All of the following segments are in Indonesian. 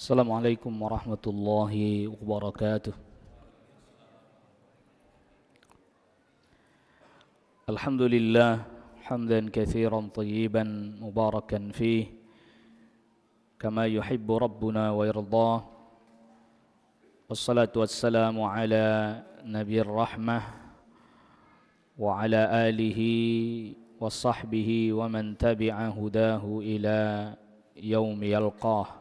Assalamualaikum warahmatullahi wabarakatuh. Alhamdulillah hamdan katsiran tayyiban mubarakan fih kama yuhibbu rabbuna wa yardah. Wassalatu wassalamu ala nabiyir rahmah wa ala alihi wa sahbihi wa man tabi'a hudahu ila yaumi yalqah.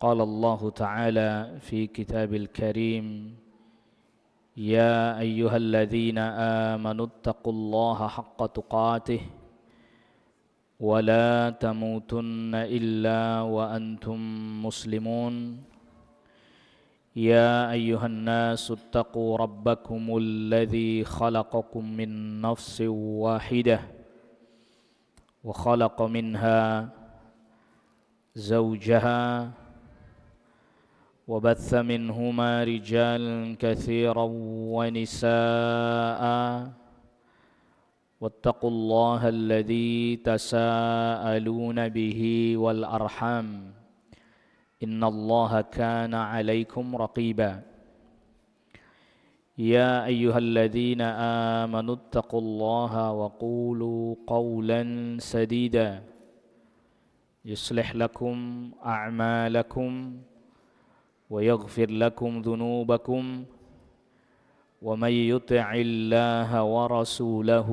Qala Allah Ta'ala fi kitabil karim, Ya ayyuhalladzina amanu attaqullaha haqqa tuqatih wa la tamutunna illa wa antum muslimun. Ya ayyuhan nasu attaqu rabbakumul ladzi khalaqakum min nafsin wahidah wa khalaqa minha zawjaha وبث منهما رجالا كثيرا ونساء واتقوا الله الذي تساءلون به والأرحام إن الله كان عليكم رقيبا يا أيها الذين آمنوا اتقوا الله وقولوا قولا سديدا يصلح لكم أعمالكم ويغفر لكم ذنوبكم ومن يطع الله ورسوله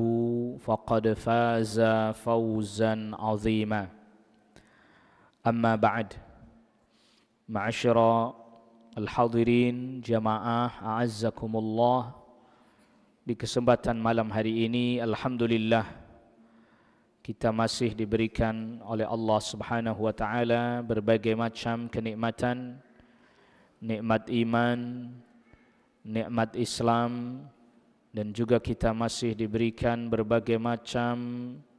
فقد فاز فوزا عظيما أما بعد معاشر الحاضرين jamaah a'azzakumullah. Di kesempatan malam hari ini alhamdulillah kita masih diberikan oleh Allah Subhanahu wa taala berbagai macam kenikmatan, nikmat iman, nikmat Islam, dan juga kita masih diberikan berbagai macam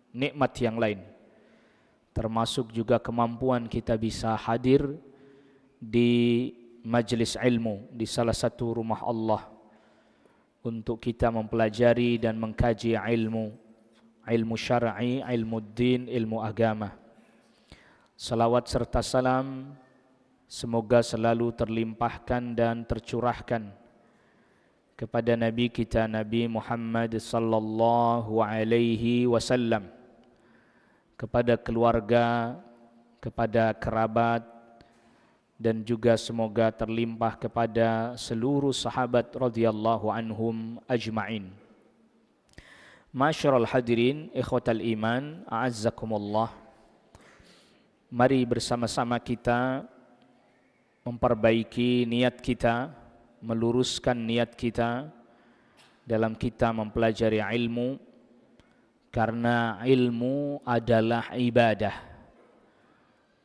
nikmat yang lain, termasuk juga kemampuan kita bisa hadir di majlis ilmu di salah satu rumah Allah untuk kita mempelajari dan mengkaji ilmu syar'i, ilmu din, ilmu agama. Salawat serta salam semoga selalu terlimpahkan dan tercurahkan kepada Nabi kita Nabi Muhammad sallallahu alaihi wasallam, kepada keluarga, kepada kerabat, dan juga semoga terlimpah kepada seluruh sahabat radhiyallahu anhum ajma'in. Masyarul hadirin, ikhwatal iman, a'azzakumullah. Mari bersama-sama kita memperbaiki niat kita, meluruskan niat kita dalam kita mempelajari ilmu, karena ilmu adalah ibadah.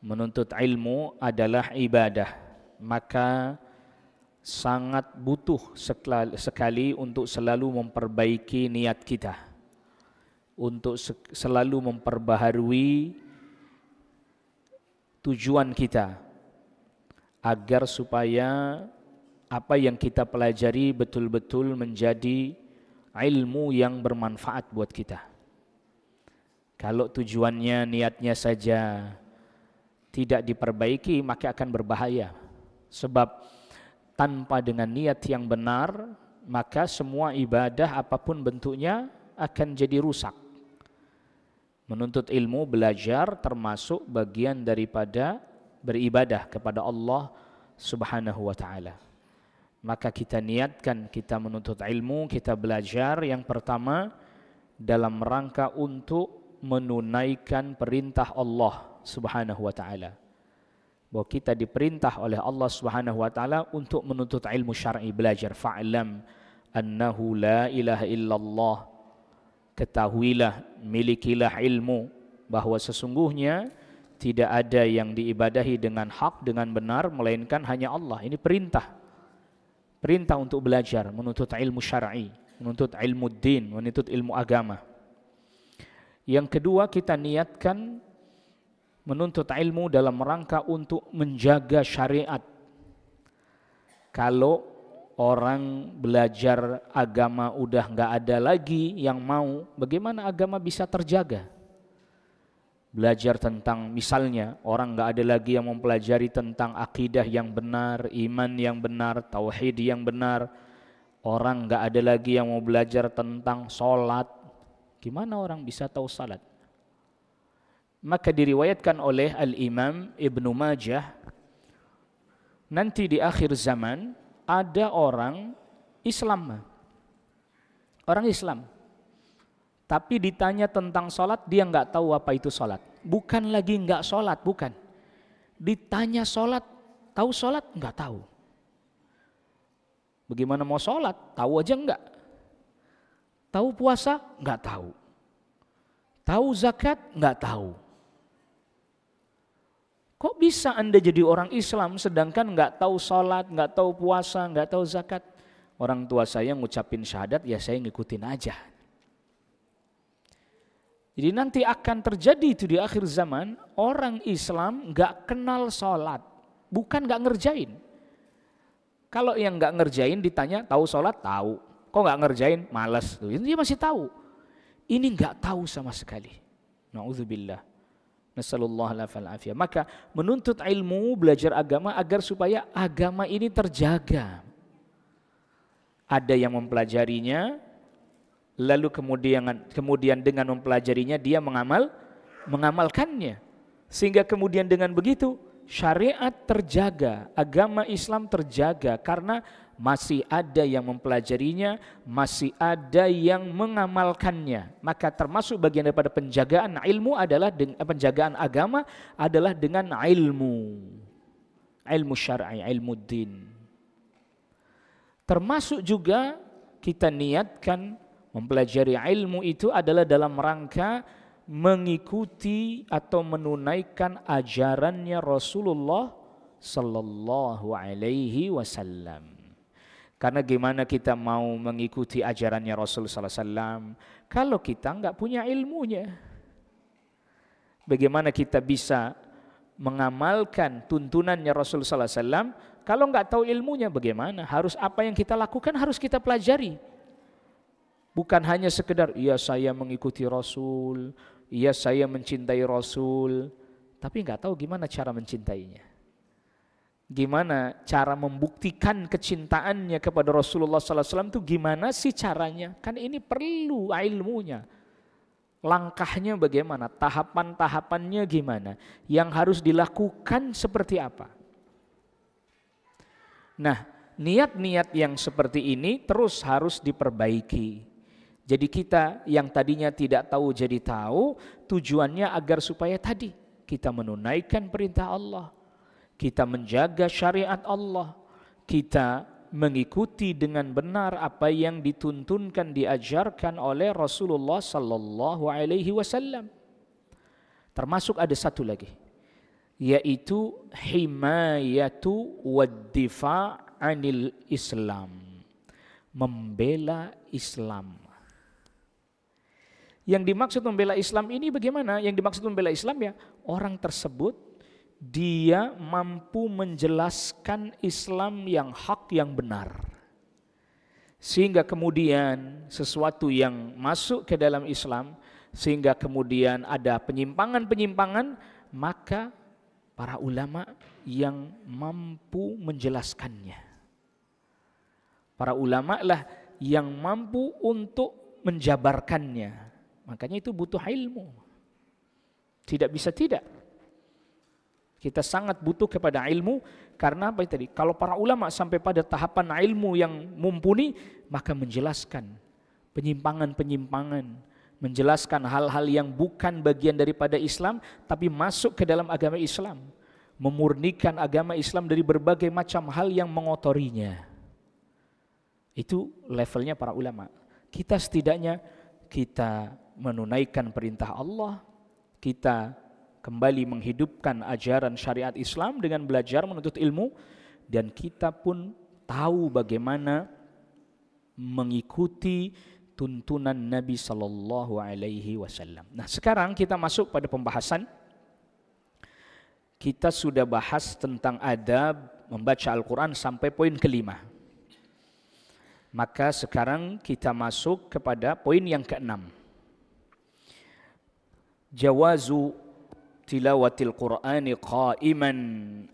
Menuntut ilmu adalah ibadah, maka sangat butuh sekali untuk selalu memperbaiki niat kita, untuk selalu memperbaharui tujuan kita, agar supaya apa yang kita pelajari betul-betul menjadi ilmu yang bermanfaat buat kita. Kalau tujuannya, niatnya saja tidak diperbaiki, maka akan berbahaya. Sebab tanpa dengan niat yang benar, maka semua ibadah apapun bentuknya akan jadi rusak. Menuntut ilmu, belajar termasuk bagian daripada beribadah kepada Allah Subhanahu wa ta'ala. Maka kita niatkan kita menuntut ilmu, kita belajar yang pertama dalam rangka untuk menunaikan perintah Allah Subhanahu wa ta'ala. Bahwa kita diperintah oleh Allah Subhanahu wa ta'ala untuk menuntut ilmu syar'i, belajar. Fa'lam annahu la ilaha illallah. Ketahuilah, milikilah ilmu bahwa sesungguhnya tidak ada yang diibadahi dengan hak, dengan benar, melainkan hanya Allah. Ini perintah. Perintah untuk belajar, menuntut ilmu syar'i, menuntut ilmu din, menuntut ilmu agama. Yang kedua, kita niatkan menuntut ilmu dalam rangka untuk menjaga syariat. Kalau orang belajar agama udah nggak ada lagi yang mau, bagaimana agama bisa terjaga? belajar tentang, misalnya orang nggak ada lagi yang mempelajari tentang akidah yang benar, iman yang benar, tauhid yang benar. Orang nggak ada lagi yang mau belajar tentang sholat. Gimana orang bisa tahu salat? Maka diriwayatkan oleh Al-Imam Ibnu Majah, nanti di akhir zaman ada orang Islam, tapi ditanya tentang sholat, dia nggak tahu apa itu sholat. Bukan lagi nggak sholat, bukan. Ditanya sholat, tahu sholat? Nggak tahu. Bagaimana mau sholat? Tahu aja nggak. Tahu puasa? Nggak tahu. Tahu zakat? Nggak tahu. Kok bisa Anda jadi orang Islam sedangkan nggak tahu sholat, nggak tahu puasa, nggak tahu zakat? Orang tua saya ngucapin syahadat, ya saya ngikutin aja. Jadi nanti akan terjadi itu di akhir zaman, orang Islam nggak kenal sholat, bukan nggak ngerjain. Kalau yang nggak ngerjain ditanya tahu sholat, tahu. Kok nggak ngerjain? Malas. Dia masih tahu. Ini nggak tahu sama sekali. Na'udzubillah. Nasallallahu alaihi. Maka menuntut ilmu, belajar agama agar supaya agama ini terjaga. Ada yang mempelajarinya, lalu kemudian dengan mempelajarinya dia mengamalkannya, sehingga kemudian dengan begitu syariat terjaga, agama Islam terjaga, karena masih ada yang mempelajarinya, masih ada yang mengamalkannya. Maka termasuk bagian daripada penjagaan ilmu adalah penjagaan agama adalah dengan ilmu syar'i, ilmu din. Termasuk juga kita niatkan mempelajari ilmu itu adalah dalam rangka mengikuti atau menunaikan ajarannya Rasulullah sallallahu alaihi wasallam. Karena gimana kita mau mengikuti ajarannya Rasul sallallahu alaihi wasallam kalau kita enggak punya ilmunya? Bagaimana kita bisa mengamalkan tuntunannya Rasul sallallahu alaihi wasallam kalau enggak tahu ilmunya? Bagaimana? Harus apa yang kita lakukan harus kita pelajari. Bukan hanya sekedar, iya saya mengikuti Rasul, iya saya mencintai Rasul, tapi nggak tahu gimana cara mencintainya. Gimana cara membuktikan kecintaannya kepada Rasulullah SAW itu gimana sih caranya? Kan ini perlu ilmunya. Langkahnya bagaimana? Tahapan-tahapannya gimana? Yang harus dilakukan seperti apa? Nah, niat-niat yang seperti ini terus harus diperbaiki. Jadi kita yang tadinya tidak tahu jadi tahu, tujuannya agar supaya tadi kita menunaikan perintah Allah, kita menjaga syariat Allah, kita mengikuti dengan benar apa yang dituntunkan, diajarkan oleh Rasulullah sallallahu alaihi wasallam. Termasuk ada satu lagi, yaitu himayatu wad-difa' anil Islam, membela Islam. Yang dimaksud membela Islam ini bagaimana? Yang dimaksud membela Islam ya orang tersebut dia mampu menjelaskan Islam yang hak, yang benar. Sehingga kemudian sesuatu yang masuk ke dalam Islam, sehingga kemudian ada penyimpangan-penyimpangan, maka para ulama yang mampu menjelaskannya. Para ulama lah yang mampu untuk menjabarkannya. Makanya itu butuh ilmu. Tidak bisa tidak. Kita sangat butuh kepada ilmu karena apa tadi? Kalau para ulama sampai pada tahapan ilmu yang mumpuni, maka menjelaskan penyimpangan-penyimpangan, menjelaskan hal-hal yang bukan bagian daripada Islam tapi masuk ke dalam agama Islam, memurnikan agama Islam dari berbagai macam hal yang mengotorinya. Itu levelnya para ulama. Kita setidaknya kita menunaikan perintah Allah, kita kembali menghidupkan ajaran syariat Islam dengan belajar menuntut ilmu, dan kita pun tahu bagaimana mengikuti tuntunan Nabi sallallahu alaihi wasallam. Nah, sekarang kita masuk pada pembahasan. Kita sudah bahas tentang adab membaca Al-Quran sampai poin kelima. Maka sekarang kita masuk kepada poin yang keenam. Jawazu tilawatil Qur'ani qa'iman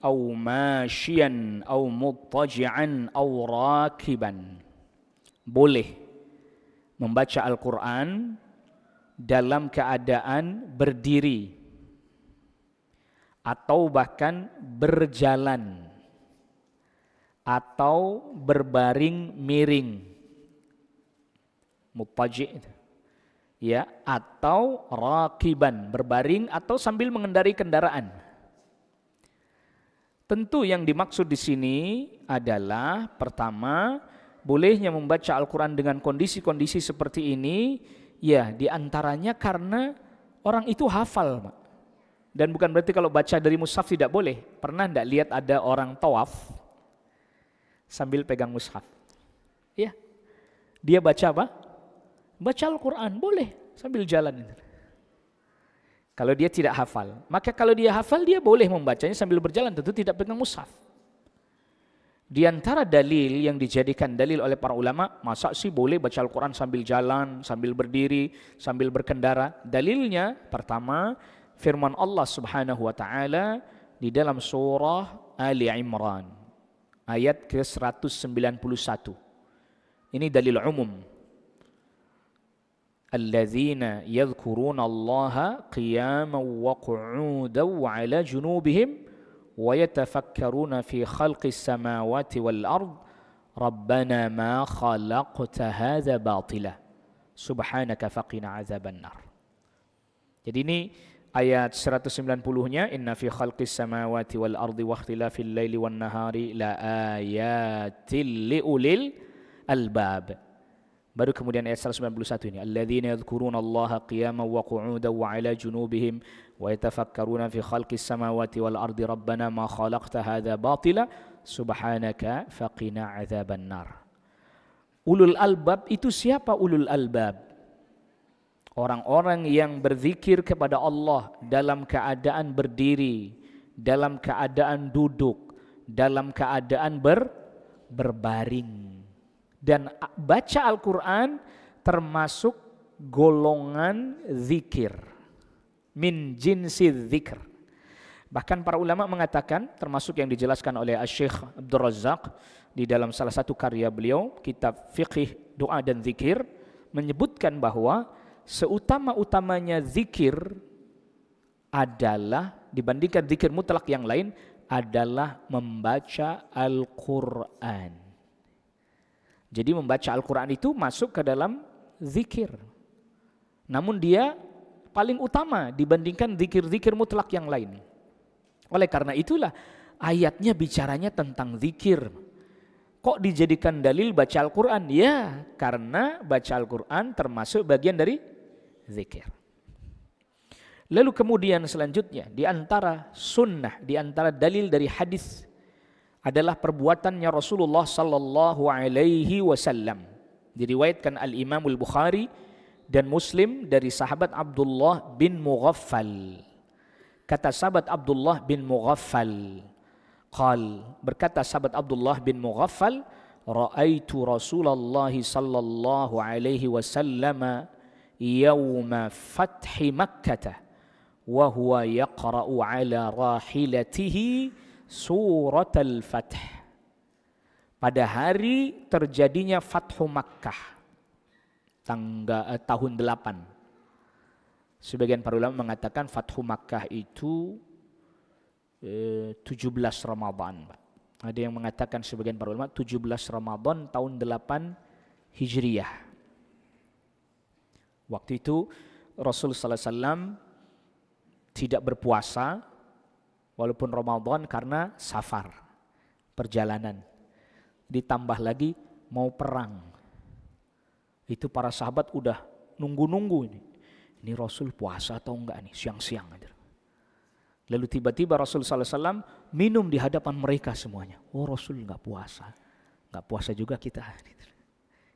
aw masyian aw muttaji'an aw rakiban. Boleh membaca Al-Qur'an dalam keadaan berdiri atau bahkan berjalan atau berbaring miring. Muttaji' ya, atau rakiban, berbaring atau sambil mengendarai kendaraan. Tentu yang dimaksud di sini adalah pertama, bolehnya membaca Al-Quran dengan kondisi-kondisi seperti ini, ya diantaranya karena orang itu hafal. Dan bukan berarti kalau baca dari mushaf tidak boleh. Pernah enggak lihat ada orang tawaf sambil pegang mushaf? Ya, dia baca apa? Baca Al-Quran, boleh sambil jalan. Kalau dia tidak hafal, maka kalau dia hafal dia boleh membacanya sambil berjalan, tentu tidak pegang mushaf. Di antara dalil yang dijadikan dalil oleh para ulama, masa sih boleh baca Al-Quran sambil jalan, sambil berdiri, sambil berkendara? Dalilnya pertama, firman Allah Subhanahu wa taala di dalam surah Ali Imran ayat ke-191. Ini dalil umum. Alladzina yadhkuruna Allaha qiyaman wa qu'udan wa 'ala junubihim wa yatafakkaruna fi khalqis samawati wal ard rabbana ma khalaqta hadza batila subhanaka faqina 'adzabannar. Jadi ini ayat 190-nya, inna fi khalqis samawati wal ardi wa ikhtilafil laili wan nahari la ayatil liulil albab. Baru kemudian ayat 191 ini, alladzina yadhkuruna Allaha qiyaman wa qu'udan wa 'ala junubihim wa yatafakkaruna fi khalqis samawati wal ardi rabbana ma khalaqta hadza batila subhanaka faqina 'adzabannar. Ulul albab itu siapa ulul albab? Orang-orang yang berzikir kepada Allah dalam keadaan berdiri, dalam keadaan duduk, dalam keadaan berbaring. Dan baca Al-Quran termasuk golongan zikir. Min jinsi zikr. Bahkan para ulama mengatakan, termasuk yang dijelaskan oleh Syekh Abdul Razak di dalam salah satu karya beliau, kitab Fiqh Doa dan Zikir, menyebutkan bahwa seutama-utamanya zikir adalah, dibandingkan zikir mutlak yang lain, adalah membaca Al-Quran. Jadi membaca Al-Quran itu masuk ke dalam zikir. Namun dia paling utama dibandingkan zikir-zikir mutlak yang lain. Oleh karena itulah ayatnya bicaranya tentang zikir. Kok dijadikan dalil baca Al-Quran? Ya, karena baca Al-Quran termasuk bagian dari zikir. Lalu kemudian selanjutnya, di antara sunnah, di antara dalil dari hadis adalah perbuatannya Rasulullah sallallahu alaihi wasallam. Diriwayatkan Al-Imam Al-Bukhari dan Muslim dari sahabat Abdullah bin Mughaffal. Kata sahabat Abdullah bin Mughaffal, berkata sahabat Abdullah bin Mughaffal, ra'aitu Rasulullah sallallahu alaihi wasallam yawma fathi Makkah wa huwa yaqra'u ala rahilatihi surat al-Fath. Pada hari terjadinya Fathu Makkah tahun 8. Sebagian para ulama mengatakan Fathu Makkah itu 17 Ramadan. Ada yang mengatakan sebagian para ulama 17 Ramadan tahun 8 Hijriyah. Waktu itu Rasul sallallahu alaihi wasallam tidak berpuasa walaupun Ramadan karena safar, perjalanan. Ditambah lagi mau perang. Itu para sahabat udah nunggu-nunggu ini. Ini Rasul puasa atau enggak nih, siang-siang. Lalu tiba-tiba Rasul sallallahu alaihi wasallam minum di hadapan mereka semuanya. Oh, Rasul enggak puasa. Enggak puasa juga kita.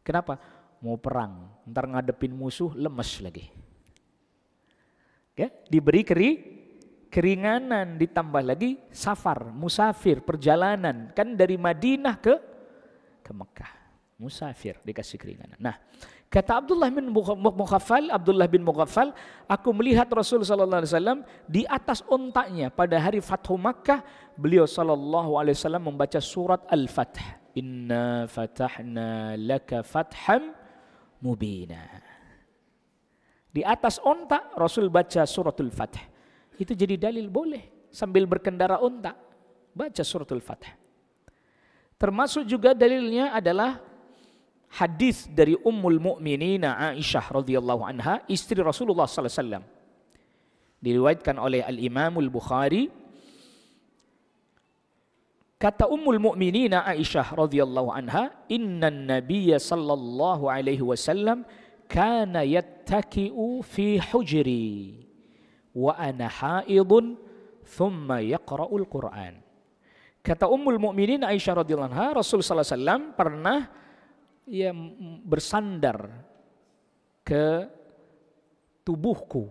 Kenapa? Mau perang. Ntar ngadepin musuh lemes lagi. Ya, diberi keringanan, ditambah lagi safar, musafir, perjalanan. Kan dari Madinah ke Mekah. Musafir, dikasih keringanan. Nah, Kata Abdullah bin Mughaffal, aku melihat Rasul sallallahu alaihi wasallam di atas ontaknya pada hari Fathu Makkah, beliau sallallahu alaihi wasallam membaca surat Al-Fath. Inna fatahna laka fatham mubina. Di atas ontak Rasul baca suratul Fath. Itu jadi dalil boleh sambil berkendara ontak baca suratul Fath. Termasuk juga dalilnya adalah hadis dari Ummul Mukminin Aisyah radhiyallahu anha, istri Rasulullah sallallahu alaihi wasallam. Diriwayatkan oleh Al-Imam Al-Bukhari. Kata Ummul Mukminin Aisyah radhiyallahu anha, "Innan Nabiyya sallallahu alaihi wasallam kana yattaki'u fi hujri wa ana haidun thumma yaqra'ul Qur'an." Kata Ummul Mukminin Aisyah radhiyallahu anha, Rasul sallallahu alaihi wasallam pernah bersandar ke tubuhku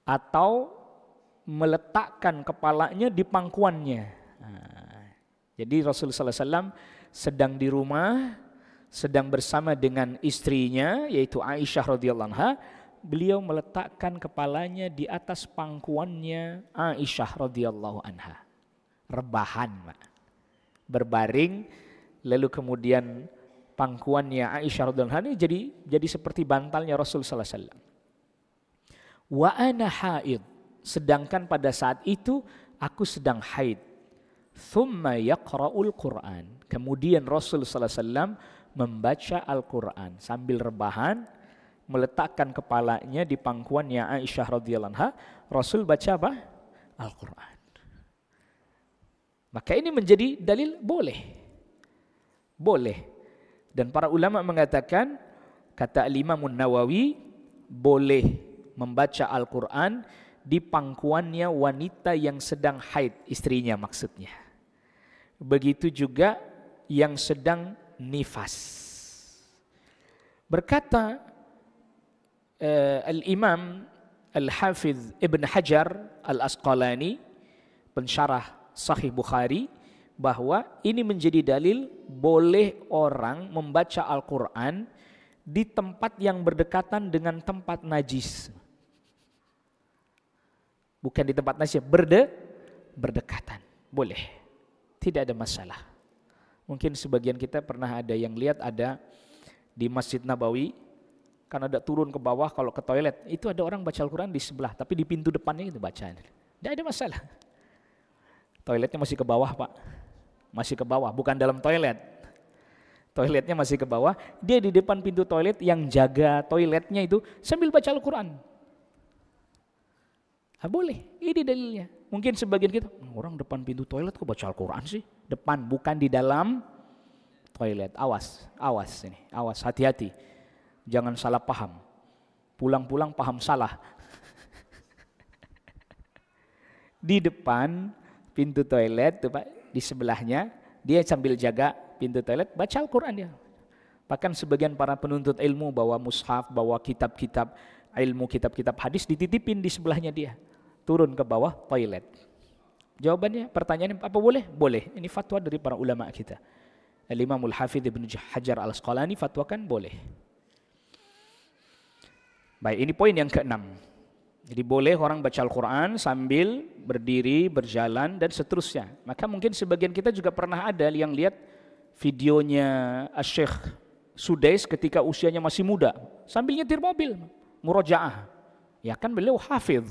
atau meletakkan kepalanya di pangkuannya. Jadi Rasul sallallahu alaihi wasallam sedang di rumah, sedang bersama dengan istrinya yaitu Aisyah radhiyallahu anha, beliau meletakkan kepalanya di atas pangkuannya Aisyah radhiyallahu anha. Rebahan, berbaring, lalu kemudian pangkuannya Aisyah radhiyallahu anha jadi seperti bantalnya Rasul sallallahu alaihi wasallam. Wa ana haid, sedangkan pada saat itu aku sedang haid. Thumma yaqra'ul Qur'an, kemudian Rasul sallallahu alaihi wasallam membaca Al-Qur'an sambil rebahan, meletakkan kepalanya di pangkuannya Aisyah radhiyallahu anha. Rasul baca apa? Al-Qur'an. Maka ini menjadi dalil boleh. Dan para ulama mengatakan, kata Al-Imam Nawawi, boleh membaca Al-Quran di pangkuannya wanita yang sedang haid, istrinya maksudnya. Begitu juga yang sedang nifas. Berkata Al-Imam Al-Hafidh Ibn Hajar Al-Asqalani, pensyarah Sahih Bukhari, bahwa ini menjadi dalil boleh orang membaca Al-Quran di tempat yang berdekatan dengan tempat najis. Bukan di tempat najis, berdekatan. Boleh, tidak ada masalah. Mungkin sebagian kita pernah ada yang lihat ada di Masjid Nabawi, kan ada turun ke bawah kalau ke toilet, itu ada orang baca Al-Quran di sebelah, tapi di pintu depannya itu bacaan. Tidak ada masalah. Toiletnya masih ke bawah, Pak. Masih ke bawah, bukan dalam toilet. Toiletnya masih ke bawah, dia di depan pintu toilet, yang jaga toiletnya itu sambil baca Al-Quran. Boleh, ini dalilnya. Mungkin sebagian kita, orang depan pintu toilet kok baca Al-Quran sih? Depan, bukan di dalam toilet. Awas ini, awas, hati-hati. Jangan salah paham. Pulang-pulang paham salah. Di depan pintu toilet tuh Pak, di sebelahnya dia sambil jaga pintu toilet baca Al-Quran dia. Bahkan sebagian para penuntut ilmu bawa mushaf, bawa kitab-kitab ilmu, kitab-kitab hadis dititipin di sebelahnya dia. Turun ke bawah toilet. Jawabannya, pertanyaannya apa boleh? Boleh. Ini fatwa dari para ulama kita. Al-Imamul Hafidh Ibn Hajar Al-Asqalani fatwakan boleh. Baik, ini poin yang ke-6. Jadi boleh orang baca Al-Quran sambil berdiri, berjalan, dan seterusnya. Maka mungkin sebagian kita juga pernah ada yang lihat videonya Syekh Sudais ketika usianya masih muda. Sambil nyetir mobil, murojaah. Ya kan beliau hafidh.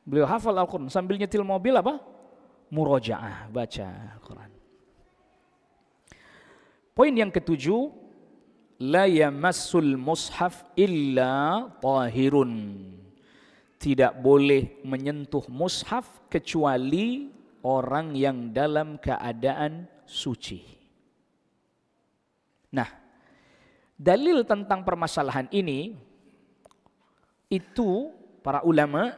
Beliau hafal Al-Quran. Sambil nyetir mobil apa? Murojaah, baca Al-Quran. Poin yang ke-7. La yamassul mushaf illa tahirun. Tidak boleh menyentuh mushaf kecuali orang yang dalam keadaan suci. Nah, dalil tentang permasalahan ini itu para ulama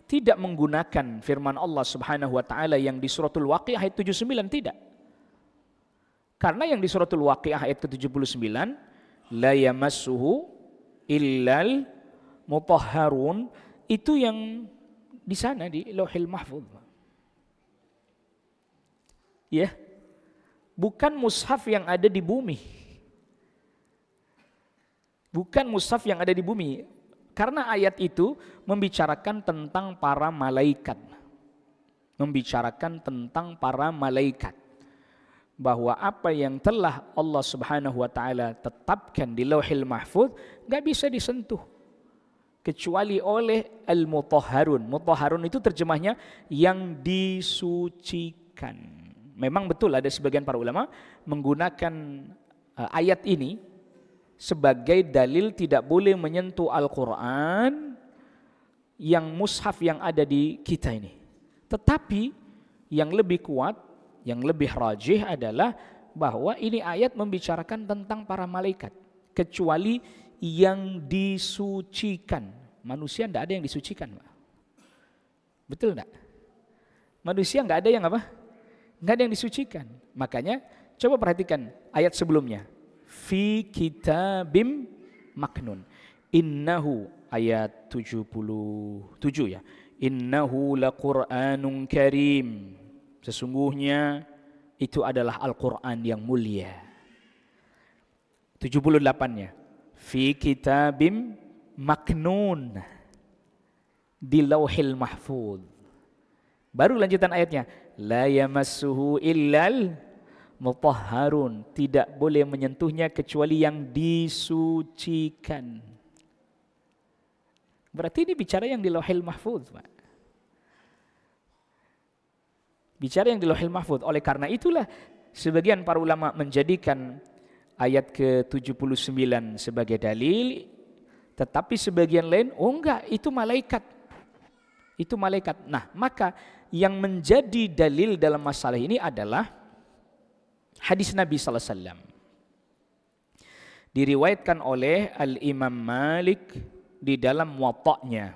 tidak menggunakan firman Allah Subhanahu wa taala yang di suratul Waqiah ayat 79, tidak. Karena yang di suratul Waqiah ayat ke-79, la yamassuhu illal mutahharun, itu yang di sana di Lauhil Mahfuz. Ya. Bukan mushaf yang ada di bumi. bukan mushaf yang ada di bumi. Karena ayat itu membicarakan tentang para malaikat. Membicarakan tentang para malaikat. Bahwa apa yang telah Allah Subhanahu wa taala tetapkan di Lauhil Mahfuz enggak bisa disentuh kecuali oleh al-mutahharun. Mutahharun itu terjemahnya yang disucikan. Memang betul ada sebagian para ulama menggunakan ayat ini sebagai dalil tidak boleh menyentuh Al-Quran yang mushaf yang ada di kita ini. Tetapi yang lebih kuat, yang lebih rajih adalah bahwa ini ayat membicarakan tentang para malaikat. Kecuali yang disucikan. Manusia tidak ada yang disucikan. Betul tidak? Manusia nggak ada yang apa? Nggak ada yang disucikan. Makanya coba perhatikan ayat sebelumnya. Fi kitabim maknun. Innahu ayat 77 ya. Innahu laqur'anun karim. Sesungguhnya itu adalah Al-Qur'an yang mulia. 78-nya. Fi kitabim maknun. Di Lauhil Mahfuz. Baru lanjutan ayatnya. La yamassuhu illal mutahharun, tidak boleh menyentuhnya kecuali yang disucikan. Berarti ini bicara yang di Lauhil Mahfuz, Pak. Bicara yang di Lauhil Mahfuz. Oleh karena itulah sebagian para ulama menjadikan ayat ke-79 sebagai dalil, tetapi sebagian lain, oh enggak, itu malaikat. Itu malaikat. Nah, maka yang menjadi dalil dalam masalah ini adalah hadis Nabi sallallahu alaihi wasallam. Diriwayatkan oleh Al-Imam Malik di dalam Muwatta'nya.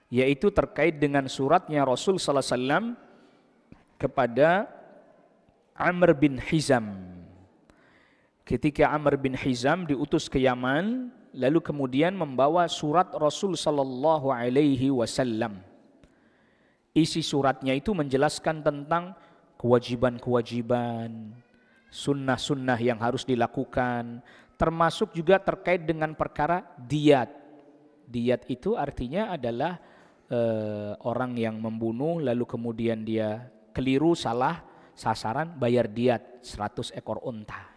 Yaitu terkait dengan suratnya Rasul sallallahu alaihi wasallam kepada Amr bin Hizam. Ketika Amr bin Hizam diutus ke Yaman, lalu kemudian membawa surat Rasul sallallahu alaihi wasallam. Isi suratnya itu menjelaskan tentang kewajiban-kewajiban, sunnah-sunnah yang harus dilakukan, termasuk juga terkait dengan perkara diyat. Diyat itu artinya adalah orang yang membunuh lalu kemudian dia keliru, salah sasaran, bayar diyat 100 ekor unta.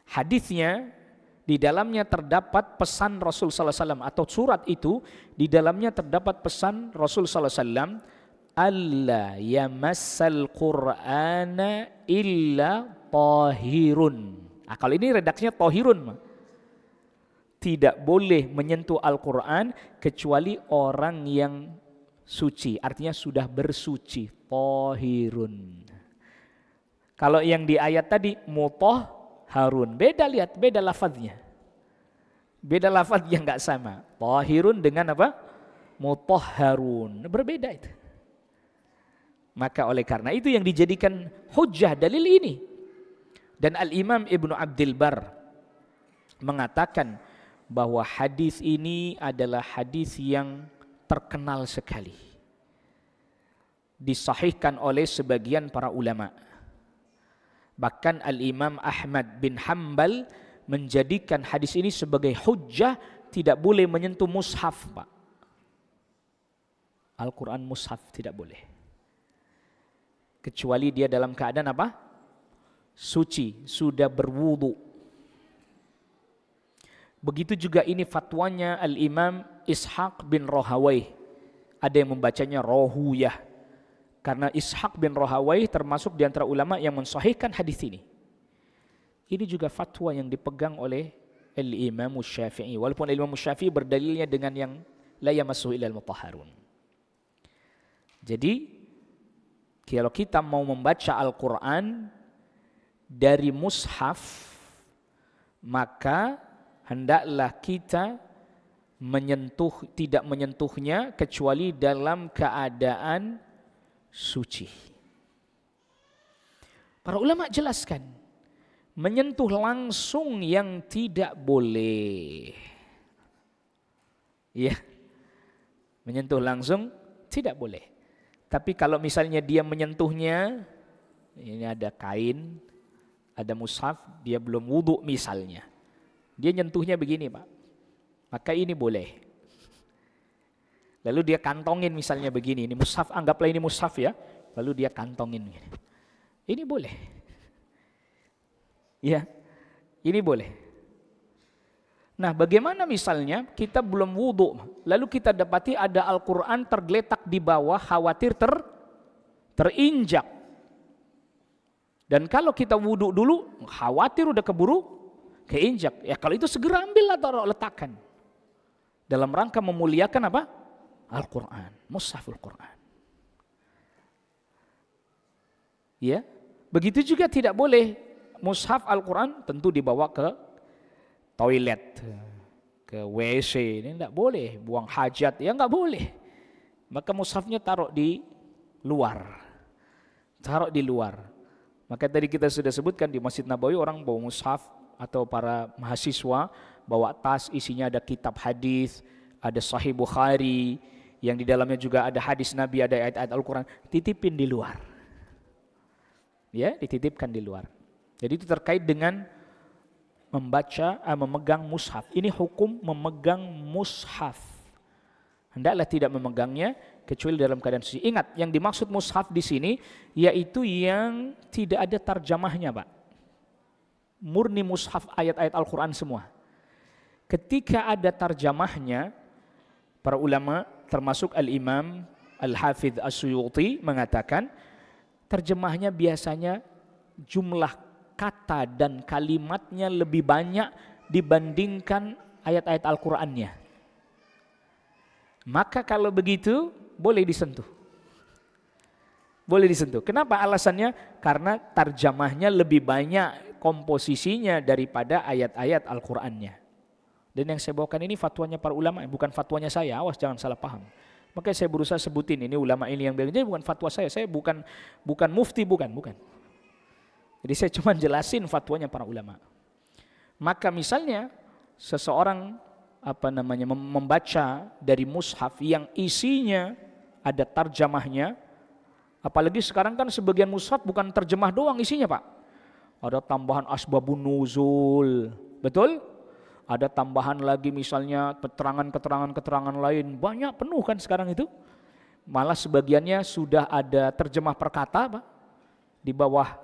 Hadisnya di dalamnya terdapat pesan Rasul sallallahu alaihi wasallam, atau surat itu di dalamnya terdapat pesan Rasul sallallahu alaihi wasallam, alla yamassal Qur'ana illa tahirun. Nah, kalau ini redaksinya tahirun. Tidak boleh menyentuh Al-Quran kecuali orang yang suci. Artinya sudah bersuci. Tahirun. Kalau yang di ayat tadi mutahharun. Beda, lihat, beda lafadznya. Beda lafadznya enggak sama. Tahirun dengan apa? Mutahharun. Berbeda itu. Maka oleh karena itu yang dijadikan hujjah dalil ini. Dan Al-Imam Ibnu Abdil Bar mengatakan bahwa hadis ini adalah hadis yang terkenal sekali. Disahihkan oleh sebagian para ulama. Bahkan Al-Imam Ahmad bin Hanbal menjadikan hadis ini sebagai hujjah, tidak boleh menyentuh mushaf, Pak. Al-Quran mushaf tidak boleh. Kecuali dia dalam keadaan apa? Suci, sudah berwudu. Begitu juga ini fatwanya Al-Imam Ishaq bin Rahawayh. Ada yang membacanya Rohuyah. Karena Ishaq bin Rahawayh termasuk di antara ulama yang mensahihkan hadis ini. Ini juga fatwa yang dipegang oleh Al-Imam Syafi'i. Walaupun Al-Imam Syafi'i berdalilnya dengan yang la yamassuhu illal mutahharun. Jadi kalau kita mau membaca Al-Quran dari mushaf, maka hendaklah kita tidak menyentuhnya kecuali dalam keadaan suci. Para ulama jelaskan, menyentuh langsung yang tidak boleh. Ya, menyentuh langsung tidak boleh. Tapi kalau misalnya dia menyentuhnya, ini ada kain Ada mushaf, dia belum wudhu misalnya. Dia nyentuhnya begini Pak, maka ini boleh. Lalu dia kantongin misalnya begini, ini mushaf, anggaplah ini mushaf ya. Lalu dia kantongin begini. Ini boleh. Ya, ini boleh. Nah, bagaimana misalnya kita belum wudhu, lalu kita dapati ada Al-Quran tergeletak di bawah, khawatir terinjak. Dan kalau kita wudhu dulu, khawatir udah keburu keinjak. Ya kalau itu segera ambil atau letakkan. Dalam rangka memuliakan apa? Al-Quran, mushaful Quran. Ya, begitu juga tidak boleh mushaf Al-Quran tentu dibawa ke toilet, ke WC. Ini tidak boleh, buang hajat, ya nggak boleh. Maka mushafnya taruh di luar. Taruh di luar. Maka tadi kita sudah sebutkan di Masjid Nabawi orang bawa mushaf atau para mahasiswa bawa tas isinya ada kitab hadis, ada Sahih Bukhari yang di dalamnya juga ada hadis Nabi, ada ayat-ayat Al-Quran, titipin di luar. Ya, dititipkan di luar. Jadi itu terkait dengan memegang mushaf. Ini hukum memegang mushaf. Hendaklah tidak memegangnya kecuali dalam keadaan suci. Ingat, yang dimaksud mushaf di sini yaitu yang tidak ada tarjamahnya, Pak. Murni mushaf ayat-ayat Al-Quran semua. Ketika ada tarjamahnya, para ulama termasuk Al-Imam Al-Hafidh As-Suyuti mengatakan terjemahnya biasanya jumlah kata dan kalimatnya lebih banyak dibandingkan ayat-ayat Al-Qurannya. Maka kalau begitu boleh disentuh. Boleh disentuh. Kenapa alasannya? Karena tarjamahnya lebih banyak komposisinya daripada ayat-ayat Al-Qurannya. Dan yang saya bawakan ini fatwanya para ulama, bukan fatwanya saya, awas jangan salah paham. Makanya saya berusaha sebutin ini ulama ini yang bilang, jadi bukan fatwa saya bukan mufti, bukan. Jadi saya cuma jelasin fatwanya para ulama. Maka misalnya seseorang membaca dari mushaf yang isinya ada tarjamahnya, apalagi sekarang kan sebagian mushaf bukan terjemah doang isinya Pak, ada tambahan asbabun nuzul, betul? Ada tambahan lagi misalnya keterangan lain, banyak penuh kan sekarang itu. Malah sebagiannya sudah ada terjemah perkata Pak, di bawah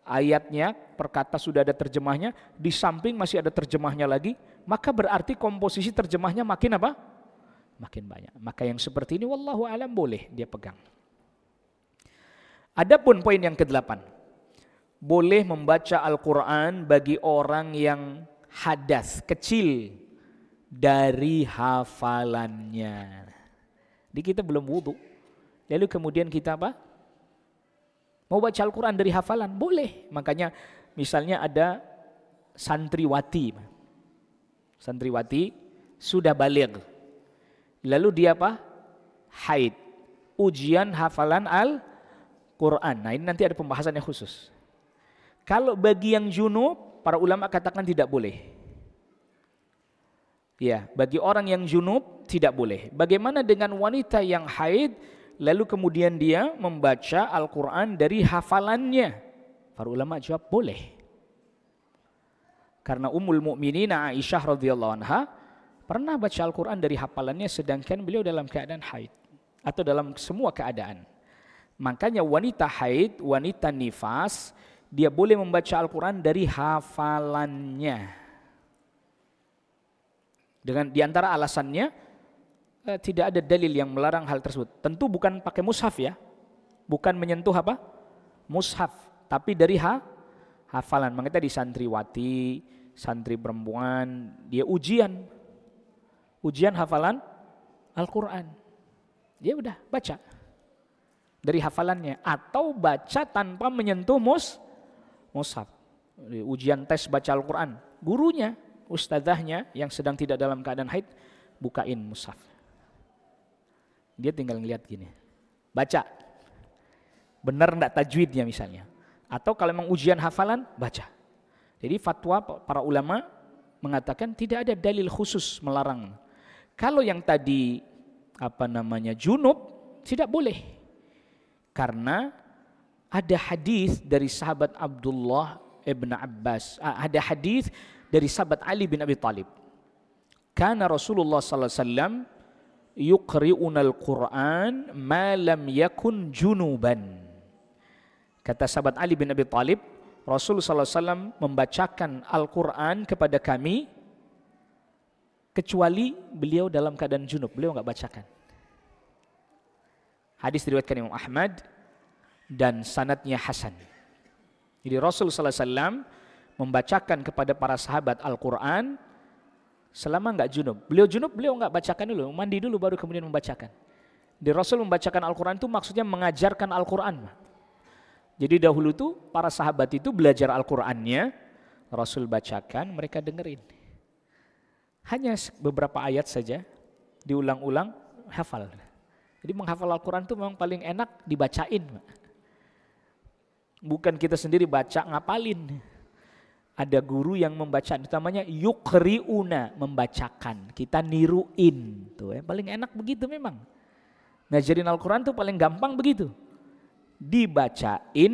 ayatnya perkata sudah ada terjemahnya, di samping masih ada terjemahnya lagi, maka berarti komposisi terjemahnya makin apa? Makin banyak. Maka yang seperti ini wallahu alam boleh dia pegang. Adapun poin yang ke-8, boleh membaca Al-Quran bagi orang yang hadas, kecil dari hafalannya. Jadi kita belum wudu, lalu kemudian kita apa? Mau baca Al-Quran dari hafalan? Boleh. Makanya misalnya ada santriwati sudah baligh, lalu dia apa? Haid, ujian hafalan Al-Quran. Nah ini nanti ada pembahasannya khusus. Kalau bagi yang junub, para ulama katakan tidak boleh. Ya, bagi orang yang junub tidak boleh. Bagaimana dengan wanita yang haid, lalu kemudian dia membaca Al-Quran dari hafalannya? Para ulama jawab boleh. Karena Ummul Mukminin Aisyah radhiyallahu anha pernah baca Al-Quran dari hafalannya sedangkan beliau dalam keadaan haid atau dalam semua keadaan. Makanya wanita haid, wanita nifas, dia boleh membaca Al-Quran dari hafalannya. Dengan diantara alasannya tidak ada dalil yang melarang hal tersebut. Tentu bukan pakai mushaf ya, bukan menyentuh apa? Mushaf, tapi dari hafalan. Makanya tadi santriwati, santri perempuan, dia ujian hafalan Al-Quran. Dia udah baca dari hafalannya atau baca tanpa menyentuh mushaf. Ujian tes baca Al-Quran, gurunya, ustadzahnya yang sedang tidak dalam keadaan haid bukain mushaf. Dia tinggal ngeliat gini, baca. Benar enggak tajwidnya misalnya. Atau kalau memang ujian hafalan, baca. Jadi fatwa para ulama mengatakan tidak ada dalil khusus melarang. Kalau yang tadi junub tidak boleh. Karena ada hadis dari sahabat Abdullah ibn Abbas. Ada hadis dari sahabat Ali bin Abi Thalib. Kana Rasulullah sallallahu alaihi wasallam yuqri'una al-Qur'an ma lam yakun junuban. Kata sahabat Ali bin Abi Thalib, Rasul sallallahu alaihi wasallam membacakan Al-Qur'an kepada kami kecuali beliau dalam keadaan junub, beliau enggak bacakan. Hadis diriwayatkan Imam Ahmad dan sanadnya hasan. Jadi Rasul sallallahu alaihi wasallam membacakan kepada para sahabat Al-Qur'an selama enggak junub. Beliau junub, beliau enggak bacakan dulu, mandi dulu baru kemudian membacakan. Di Rasul membacakan Al-Qur'an itu maksudnya mengajarkan Al-Qur'an. Jadi dahulu tuh para sahabat itu belajar Al-Qur'annya, Rasul bacakan, mereka dengerin. Hanya beberapa ayat saja, diulang-ulang, hafal. Jadi menghafal Al-Qur'an itu memang paling enak dibacain. Bukan kita sendiri baca ngapalin. Ada guru yang membaca, namanya yuqri'una, membacakan. Kita niruin, tuh paling enak begitu memang. Ngajarin Al-Qur'an tuh paling gampang begitu. Dibacain,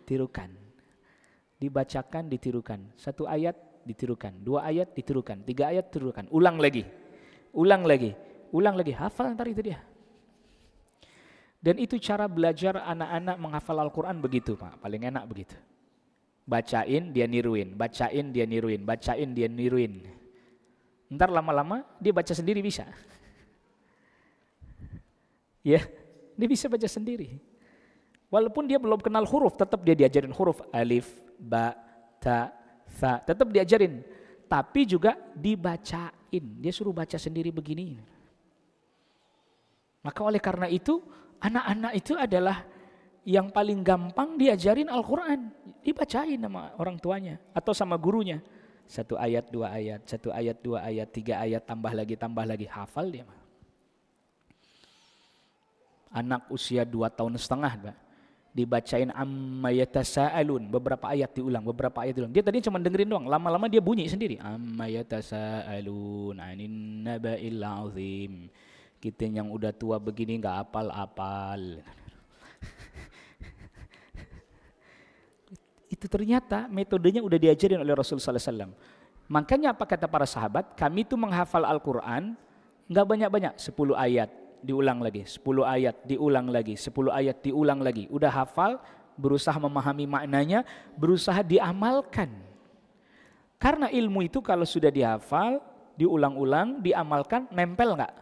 tirukan. Dibacakan, ditirukan. 1 ayat ditirukan, 2 ayat ditirukan, 3 ayat ditirukan. Ulang lagi, hafal ntar itu dia. Dan itu cara belajar anak-anak menghafal Al-Quran begitu Pak, paling enak begitu. Bacain, dia niruin, bacain, dia niruin, bacain, dia niruin. Ntar lama-lama dia baca sendiri bisa. Ya. Dia bisa baca sendiri. Walaupun dia belum kenal huruf, tetap dia diajarin huruf alif, ba, ta, tha, tetap diajarin. Tapi juga dibacain. Dia suruh baca sendiri begini. Maka oleh karena itu, anak-anak itu adalah yang paling gampang diajarin Al-Quran. Dibacain sama orang tuanya atau sama gurunya. 1 ayat, 2 ayat, 1 ayat, 2 ayat, 3 ayat, tambah lagi, hafal dia. Anak usia 2 tahun setengah, Pak, dibacain amma yatasaalun, beberapa ayat diulang. Dia tadi cuma dengerin doang, lama-lama dia bunyi sendiri. Amma yatasaalun anin naba'il azim. Kita yang udah tua begini enggak apal-apal. Itu ternyata metodenya udah diajarin oleh Rasul sallallahu alaihi wasallam. Makanya apa kata para sahabat? Kami itu menghafal Al-Qur'an enggak banyak-banyak, 10 ayat. Diulang lagi, 10 ayat, diulang lagi, 10 ayat, diulang lagi. Udah hafal, berusaha memahami maknanya, berusaha diamalkan. Karena ilmu itu kalau sudah dihafal, diulang-ulang, diamalkan, nempel enggak?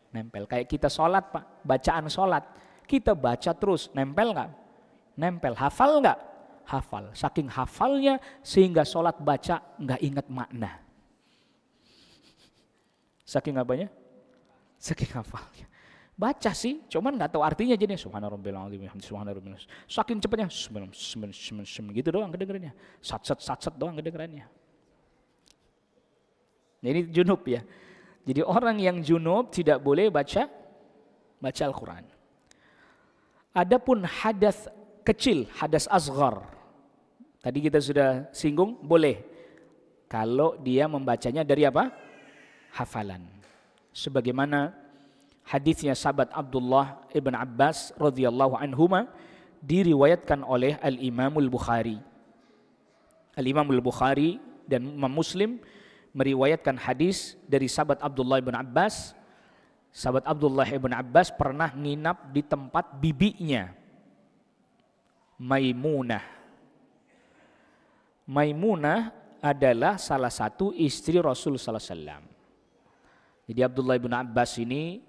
Nempel. Kayak kita sholat Pak, bacaan sholat. Kita baca terus, nempel enggak? Nempel. Hafal enggak? Hafal. Saking hafalnya sehingga sholat baca enggak ingat makna. Saking apanya? Saking hafalnya. Baca sih, cuman nggak tahu artinya jadi subhanarabbil azim, subhanarabbil. Saking cepatnya gitu doang kedengarannya. Sat doang kedengarannya. Ini junub ya. Jadi orang yang junub tidak boleh baca Al-Qur'an. Adapun hadas kecil, hadas asghar. Tadi kita sudah singgung, boleh. Kalau dia membacanya dari apa? Hafalan. Sebagaimana hadisnya sahabat Abdullah ibn Abbas radhiyallahu anhuma diriwayatkan oleh Al-Imam Al-Bukhari. Al-Imam Al-Bukhari dan Imam Muslim meriwayatkan hadis dari sahabat Abdullah ibn Abbas. Sahabat Abdullah ibn Abbas pernah nginap di tempat bibinya Maimunah. Maimunah adalah salah satu istri Rasul sallallahu alaihi wasallam. Jadi Abdullah bin Abbas ini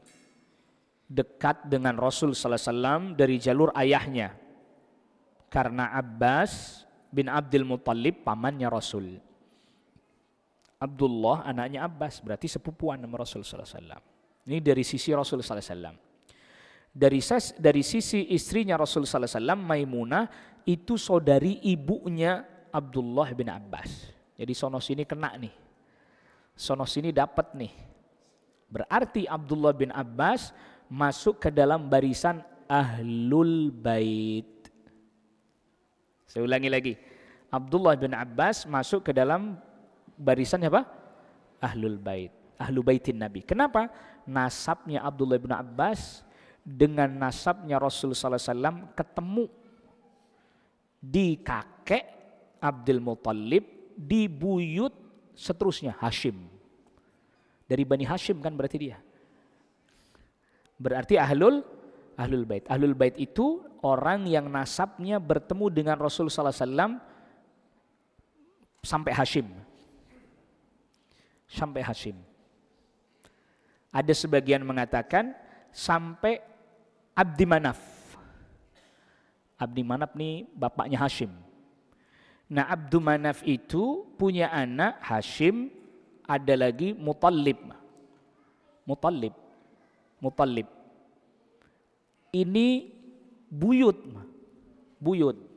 dekat dengan Rasul sallallahu alaihi wasallam dari jalur ayahnya. Karena Abbas bin Abdul Muttalib pamannya Rasul. Abdullah anaknya Abbas, berarti sepupuan sama Rasul sallallahu alaihi wasallam. Ini dari sisi Rasul sallallahu alaihi wasallam. Dari sisi istrinya Rasul sallallahu alaihi wasallam, Maimunah itu saudari ibunya Abdullah bin Abbas. Jadi sono sini kena nih. Sono sini dapat nih. Berarti Abdullah bin Abbas masuk ke dalam barisan Ahlul Bait. Saya ulangi lagi. Abdullah bin Abbas masuk ke dalam barisan apa? Ahlul Bait. Ahlu Baitin Nabi. Kenapa? Nasabnya Abdullah bin Abbas dengan nasabnya Rasul sallallahu alaihi wasallam ketemu. di kakek Abdul Muthalib, di buyut seterusnya Hashim. Dari Bani Hashim kan berarti dia. Berarti Ahlul Bait. Ahlul Bait itu orang yang nasabnya bertemu dengan Rasul sallallahu alaihi wasallam sampai Hashim. Sampai Hashim. Ada sebagian mengatakan sampai Abdi Manaf. Abdi Manaf nih bapaknya Hashim. Nah, Abdu Manaf itu punya anak Hashim, ada lagi Muthalib. Ini buyut.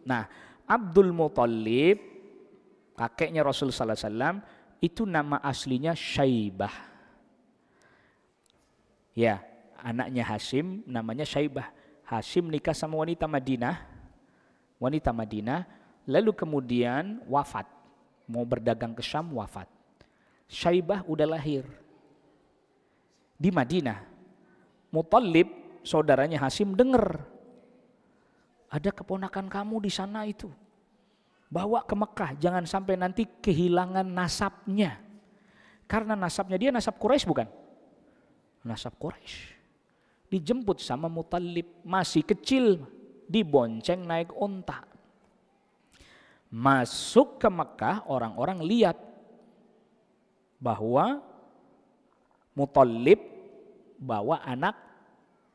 Nah, Abdul Muthalib, kakeknya Rasul sallallahu alaihi wasallam, itu nama aslinya Syaibah. Ya, anaknya Hashim namanya Syaibah. Hashim nikah sama wanita Madinah, lalu kemudian wafat. Mau berdagang ke Syam, wafat. Syaibah udah lahir di Madinah. Muthalib, saudaranya Hashim, dengar ada keponakan kamu di sana itu. Bawa ke Mekah, jangan sampai nanti kehilangan nasabnya. Karena nasabnya dia nasab Quraisy bukan? Nasab Quraisy. Dijemput sama Muthalib, masih kecil, dibonceng naik onta. Masuk ke Mekah, orang-orang lihat bahwa Muthalib bawa anak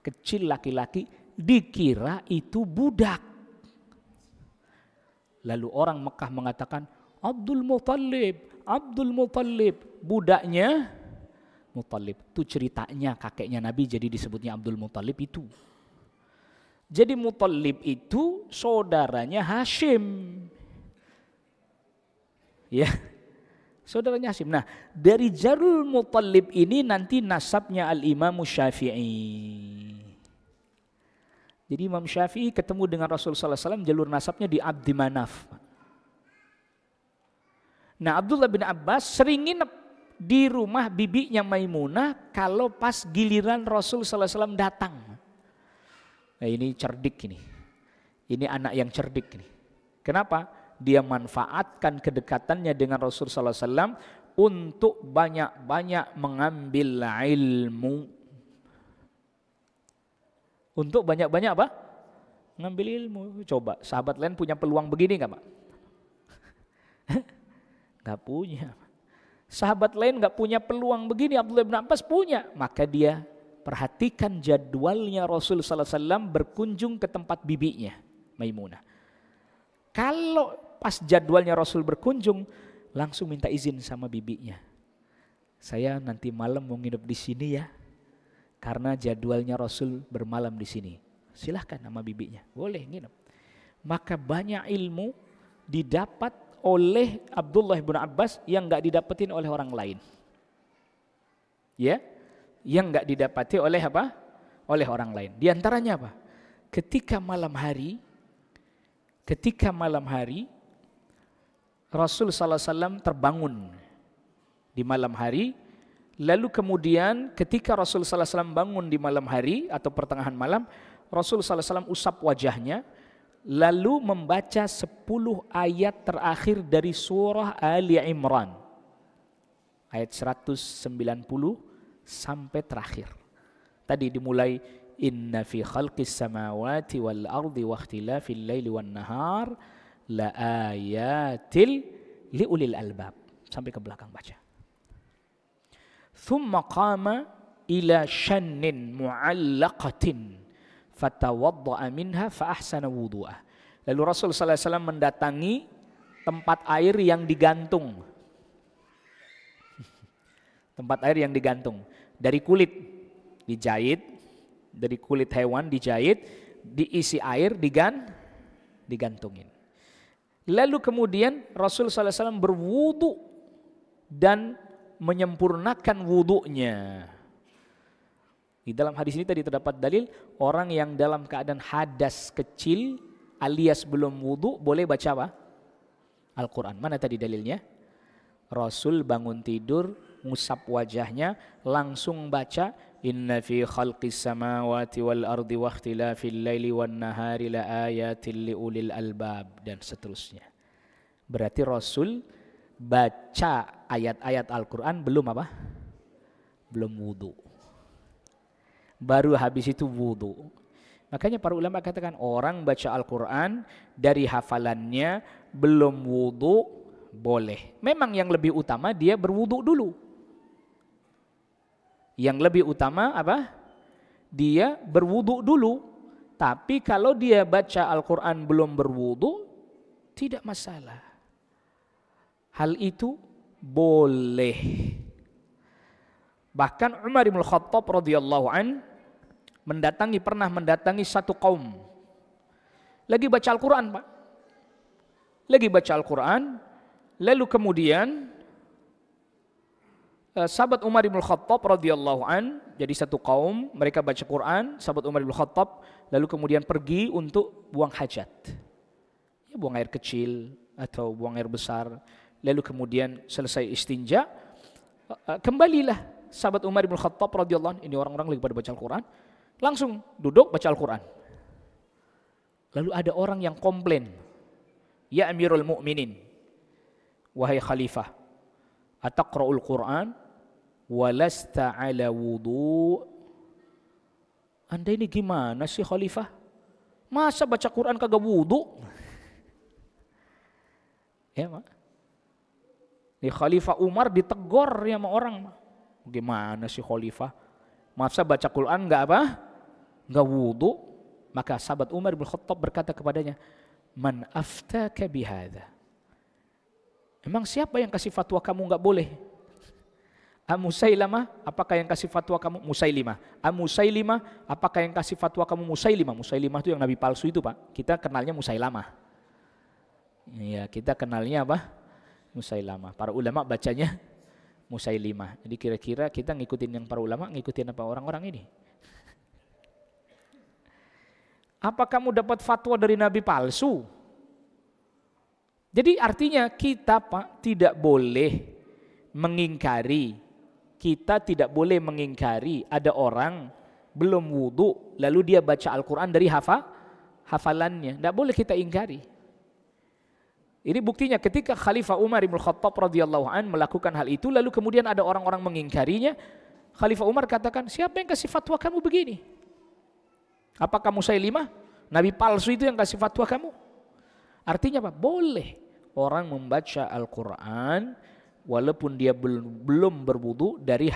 kecil laki-laki, dikira itu budak. Lalu orang Mekah mengatakan, Abdul Muthalib, budaknya Muthalib. Itu ceritanya kakeknya Nabi, jadi disebutnya Abdul Muthalib itu. Jadi Muthalib itu saudaranya Hashim. Ya, saudaranya Hashim. Nah, dari Jarul Muthalib ini nanti nasabnya Al-Imam Syafi'i. Jadi Imam Syafi'i ketemu dengan Rasul sallallahu alaihi wasallam, jalur nasabnya di Abdi Manaf. Nah, Abdullah bin Abbas sering nginep di rumah bibinya Maimunah kalau pas giliran Rasul sallallahu alaihi wasallam datang. Nah, ini cerdik ini. Ini anak yang cerdik ini. Kenapa? Dia manfaatkan kedekatannya dengan Rasul sallallahu alaihi wasallam untuk banyak-banyak mengambil ilmu. Untuk banyak-banyak apa? Mengambil ilmu. Coba sahabat lain punya peluang begini enggak, Pak? Enggak punya. Sahabat lain enggak punya peluang begini, Abdullah bin Abbas punya. Maka dia perhatikan jadwalnya Rasul sallallahu alaihi wasallam berkunjung ke tempat bibinya Maimunah. Kalau pas jadwalnya Rasul berkunjung, langsung minta izin sama bibinya. Saya nanti malam mau nginep di sini ya, karena jadwalnya Rasul bermalam di sini. Silahkan nama bibinya, boleh nginep. Maka banyak ilmu didapat oleh Abdullah bin Abbas yang enggak didapetin oleh orang lain. Ya, yang enggak didapati oleh apa? Oleh orang lain. Di antaranya apa? Ketika malam hari Rasul sallallahu alaihi wasallam terbangun di malam hari, lalu kemudian ketika Rasul sallallahu alaihi wasallam bangun di malam hari atau pertengahan malam, Rasul sallallahu alaihi wasallam usap wajahnya lalu membaca 10 ayat terakhir dari surah Ali Imran. Ayat 190 sampai terakhir. Tadi dimulai inna fi khalqis samawati wal ardi wa ikhtilafil laili wan nahar la ayatil liulil albab sampai ke belakang baca. Thumma qama ila shannin mu'allaqatin fatawadda'a minha fa ahsana wudu'ah. Lalu Rasul sallallahu alaihi wasallam mendatangi tempat air yang digantung. Tempat air yang digantung dari kulit dijahit, dari kulit hewan dijahit, diisi air digantungin. Lalu kemudian Rasul sallallahu alaihi wasallam berwudu dan menyempurnakan wudunya. Di dalam hadis ini tadi terdapat dalil orang yang dalam keadaan hadas kecil alias belum wudu boleh baca apa? Al-Quran. Mana tadi dalilnya? Rasul bangun tidur, ngusap wajahnya, langsung baca Inna fi khalqis samawati wal ardi wa ikhtilafil laili wan nahari la ayatin liulil albab, dan seterusnya. Berarti Rasul baca ayat-ayat Al-Quran belum apa? Belum wudu. Baru habis itu wudu. Makanya para ulama katakan orang baca Al-Quran dari hafalannya belum wudu boleh. Memang yang lebih utama dia berwudu dulu. Yang lebih utama apa? Dia berwudu dulu. Tapi kalau dia baca Al-Quran belum berwudu, tidak masalah. Hal itu boleh. Bahkan Umar bin Khattab radhiyallahu an pernah mendatangi satu kaum. Lagi baca Al-Quran, Pak. Lagi baca Al-Quran, lalu kemudian sahabat Umar bin Khattab radhiyallahu an, jadi satu kaum, mereka baca Quran, sahabat Umar bin Khattab lalu kemudian pergi untuk buang hajat. Ya, buang air kecil atau buang air besar. Lalu kemudian selesai istinja, kembalilah sahabat Umar bin Khattab radhiyallahu anhu, ini orang-orang lagi pada baca Al-Quran, langsung duduk baca Al-Quran. Lalu ada orang yang komplain, ya Amirul Mukminin, wahai khalifah, ataqra'ul Quran walasta ala wudu. Anda ini gimana sih khalifah? Masa baca Quran kagak wudu? Ya, Mak. Di Khalifah Umar ditegur ya sama orang. Gimana sih khalifah? Masa baca Quran enggak apa? Enggak wudu? Maka sahabat Umar bin Khattab berkata kepadanya, "Man aftaka bihadza?" Emang siapa yang kasih fatwa kamu enggak boleh? Musailimah, apakah yang kasih fatwa kamu? Musailimah. Musailimah, apakah yang kasih fatwa kamu? Musailimah. Musailimah itu yang nabi palsu itu, Pak. Kita kenalnya Musailamah. Ya, kita kenalnya apa? Musailamah. Para ulama bacanya Musailimah. Jadi kira-kira kita ngikutin yang para ulama, ngikutin apa orang-orang ini? Apa kamu dapat fatwa dari nabi palsu? Jadi artinya kita, Pak, tidak boleh mengingkari. Kita tidak boleh mengingkari ada orang belum wudu lalu dia baca Al-Quran dari hafalannya. Tidak boleh kita ingkari. Ini buktinya ketika Khalifah Umar bin Khattab radhiyallahu an melakukan hal itu, lalu kemudian ada orang-orang mengingkarinya. Khalifah Umar katakan, siapa yang kasih fatwa kamu begini? Apakah Musailimah? Nabi palsu itu yang kasih fatwa kamu? Artinya apa? Boleh orang membaca Al-Quran walaupun dia belum berwudu dari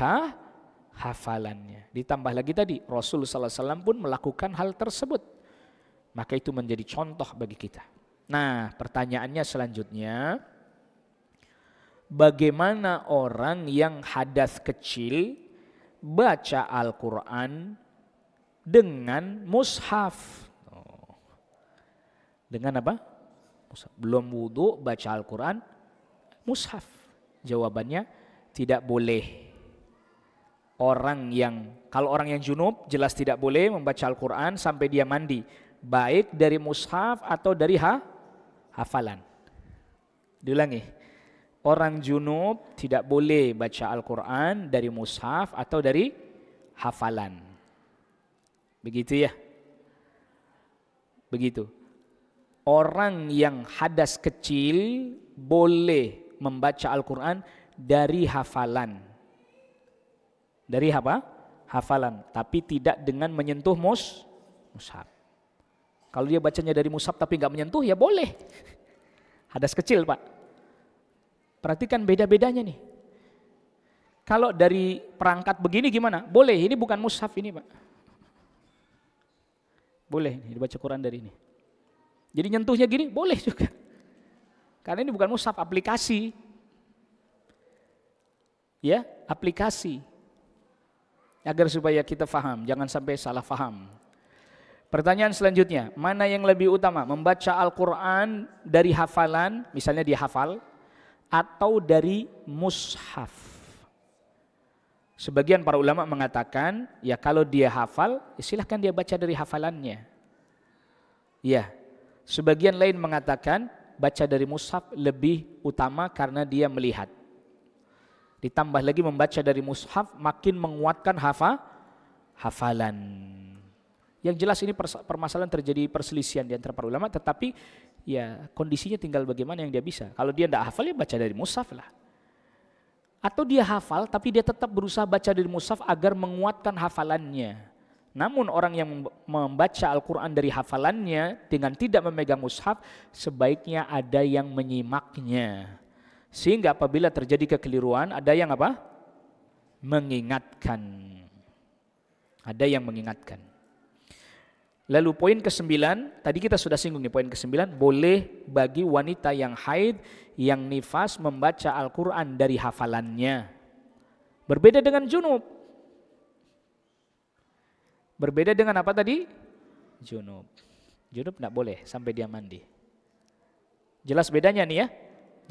hafalannya. Ditambah lagi tadi, Rasul sallallahu alaihi wasallam pun melakukan hal tersebut. Maka itu menjadi contoh bagi kita. Nah, pertanyaannya selanjutnya, bagaimana orang yang hadas kecil baca Al-Quran dengan mushaf? Dengan apa? Belum wudu baca Al-Quran mushaf. Jawabannya tidak boleh. Kalau orang yang junub jelas tidak boleh membaca Al-Quran sampai dia mandi, baik dari mushaf atau dari hafalan. Diulangi, orang junub tidak boleh baca Al-Quran dari mushaf atau dari hafalan. Begitu ya? Begitu. Orang yang hadas kecil boleh membaca Al-Quran dari hafalan. Dari apa? Hafalan. Tapi tidak dengan menyentuh mushaf. Kalau dia bacanya dari mushaf tapi nggak menyentuh, ya boleh. Hadas kecil, Pak. Perhatikan beda-bedanya nih. Kalau dari perangkat begini gimana? Boleh, ini bukan mushaf ini, Pak. Boleh dibaca Quran dari ini. Jadi nyentuhnya gini, boleh juga. Karena ini bukan mushaf, aplikasi. Ya, aplikasi. Agar supaya kita faham, jangan sampai salah faham. Pertanyaan selanjutnya, mana yang lebih utama? Membaca Al-Quran dari hafalan, misalnya dia hafal, atau dari mushaf? Sebagian para ulama mengatakan, ya kalau dia hafal, ya silahkan dia baca dari hafalannya. Ya, sebagian lain mengatakan, baca dari mushaf lebih utama karena dia melihat. Ditambah lagi membaca dari mushaf makin menguatkan hafalan. Yang jelas ini permasalahan terjadi perselisihan di antara para ulama, tetapi ya kondisinya tinggal bagaimana yang dia bisa. Kalau dia tidak hafal ya baca dari mushaf lah. Atau dia hafal tapi dia tetap berusaha baca dari mushaf agar menguatkan hafalannya. Namun orang yang membaca Al-Quran dari hafalannya dengan tidak memegang mushaf, sebaiknya ada yang menyimaknya. Sehingga apabila terjadi kekeliruan, ada yang apa? Mengingatkan. Ada yang mengingatkan. Lalu poin ke-9, tadi kita sudah singgung nih poin ke-9, boleh bagi wanita yang haid, yang nifas membaca Al-Quran dari hafalannya. Berbeda dengan junub. Berbeda dengan apa tadi? Junub. Junub tidak boleh sampai dia mandi. Jelas bedanya nih ya?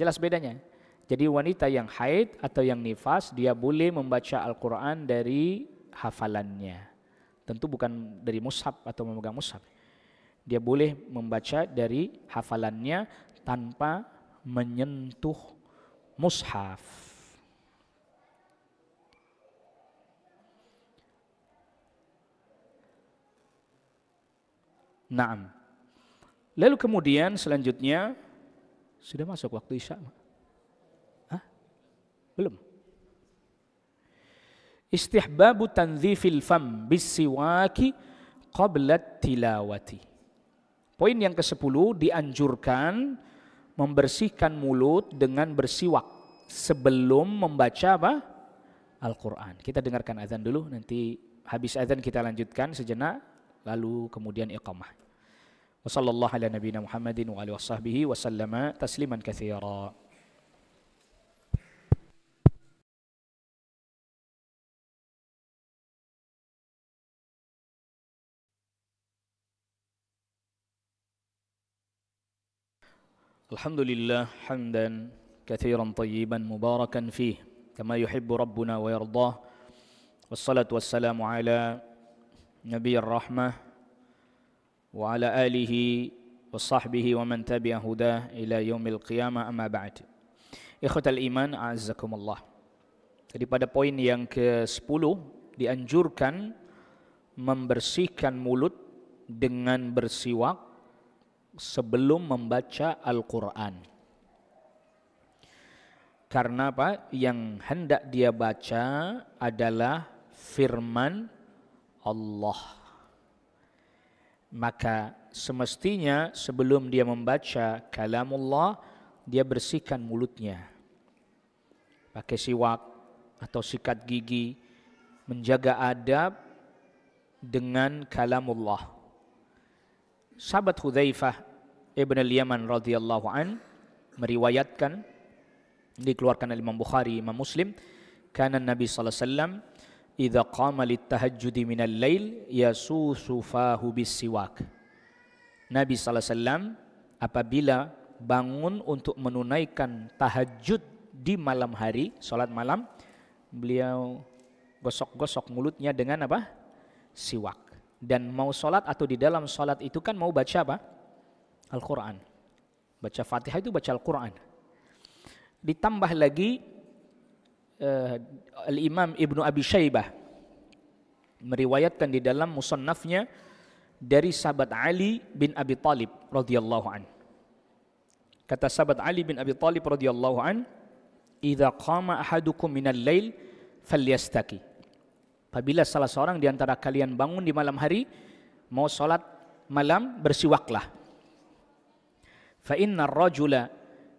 Jelas bedanya. Jadi wanita yang haid atau yang nifas, dia boleh membaca Al-Quran dari hafalannya. Tentu bukan dari mushaf atau memegang mushaf. Dia boleh membaca dari hafalannya tanpa menyentuh mushaf. Naam. Lalu kemudian selanjutnya sudah masuk waktu Isya? Hah? Belum. Istihbabu tanzifil fam bisiwaki qabla tilawati. Poin yang ke-10, dianjurkan membersihkan mulut dengan bersiwak sebelum membaca apa? Al-Quran. Kita dengarkan azan dulu, nanti habis azan kita lanjutkan sejenak, lalu kemudian iqamah. Wa sallallahu ala nabiyina Muhammadin wa alihi washabbihi wa sallama tasliman katsira. Alhamdulillah hamdan katsiran tayyiban mubarakan fih kama yuhibbu rabbuna wa yardah. Wassalatu wassalamu ala nabiyyir rahmah wa ala alihi wa sahbihi wa man tabi'a hudah ila yaumil qiyamah, amma ba'd. Ikhwatal iman, a'azzakumullah. Jadi pada poin yang ke-10 dianjurkan membersihkan mulut dengan bersiwak sebelum membaca Al-Quran. Karena apa? Yang hendak dia baca adalah firman Allah. Maka semestinya sebelum dia membaca kalamullah, dia bersihkan mulutnya. Pakai siwak atau sikat gigi, menjaga adab dengan kalamullah. Sahabat Hudzaifah ibn al-Yaman radhiyallahu an meriwayatkan, dikeluarkan oleh Imam Bukhari, Imam Muslim, kana Nabi sallallahu alaihi wasallam idza qama lit-tahajjudi minal lail yasusu fahu bis-siwak. Nabi sallallahu alaihi wasallam apabila bangun untuk menunaikan tahajud di malam hari, salat malam, beliau gosok-gosok mulutnya dengan apa? Siwak. Dan mau sholat atau di dalam sholat itu kan mau baca apa? Al-Quran. Baca Fatihah itu baca Al-Quran. Ditambah lagi Al-Imam Ibnu Abi Syaibah meriwayatkan di dalam musannafnya dari sahabat Ali bin Abi Thalib radhiyallahu an. Kata sahabat Ali bin Abi Thalib radhiyallahu an, "Idza qama ahadukum minal lail falyastaki." Apabila salah seorang di antara kalian bangun di malam hari mau sholat malam, bersiwaklah. Fa inna ar-rajula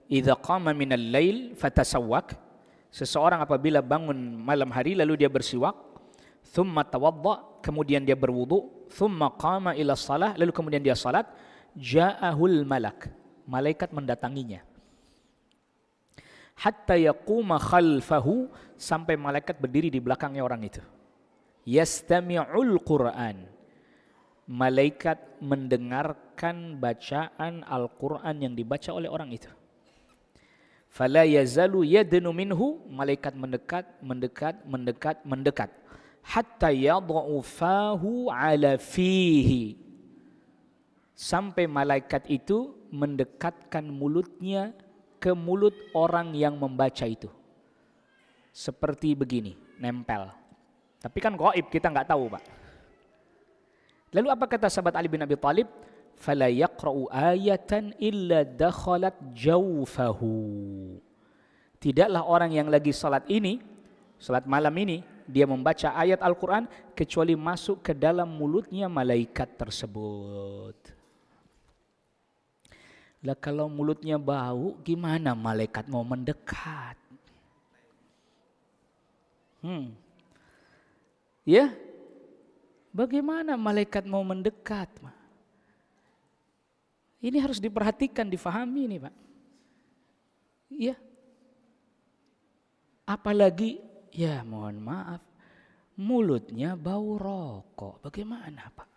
idza qama minal lail fatasawwak. Seseorang apabila bangun malam hari lalu dia bersiwak, thumma tawadda, kemudian dia berwudu, thumma qama ila shalah, lalu kemudian dia salat, ja'ahul malak, malaikat mendatanginya. Hatta yaquma khalfahu, sampai malaikat berdiri di belakangnya orang itu. Yastami'ul Qur'an, malaikat mendengarkan bacaan Al-Quran yang dibaca oleh orang itu. Fala yazalu yadnu minhu, malaikat mendekat hatta yad'u fahu ala fihi, sampai malaikat itu mendekatkan mulutnya ke mulut orang yang membaca itu. Seperti begini, nempel. Tapi kan gaib, kita nggak tahu Pak. Lalu apa kata sahabat Ali bin Abi Thalib? Fala yaqra'u ayatan illa dakhalat jawfahu. Tidaklah orang yang lagi salat malam ini, dia membaca ayat Al-Quran kecuali masuk ke dalam mulutnya malaikat tersebut. Lah kalau mulutnya bau, gimana malaikat mau mendekat? Ya, bagaimana malaikat mau mendekat? Ini harus diperhatikan, difahami ini, Pak. Ya. Apalagi, ya mohon maaf, mulutnya bau rokok. Bagaimana, Pak?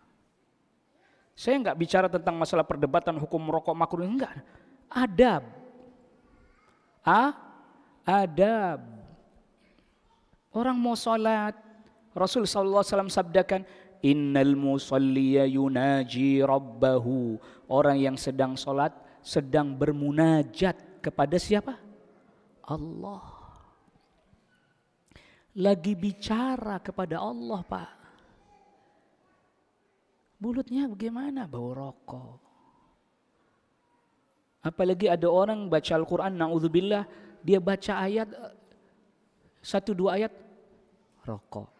Saya enggak bicara tentang masalah perdebatan hukum rokok makruh, enggak. Adab. Adab. Orang mau sholat, Rasul SAW sabdakan, innal musalliya yunaji rabbahu. Orang yang sedang sholat sedang bermunajat kepada siapa? Allah. Lagi bicara kepada Allah, Pak. Mulutnya bagaimana? Bau rokok. Apalagi ada orang baca Al-Quran, na'udzubillah, dia baca ayat, 1-2 ayat, rokok.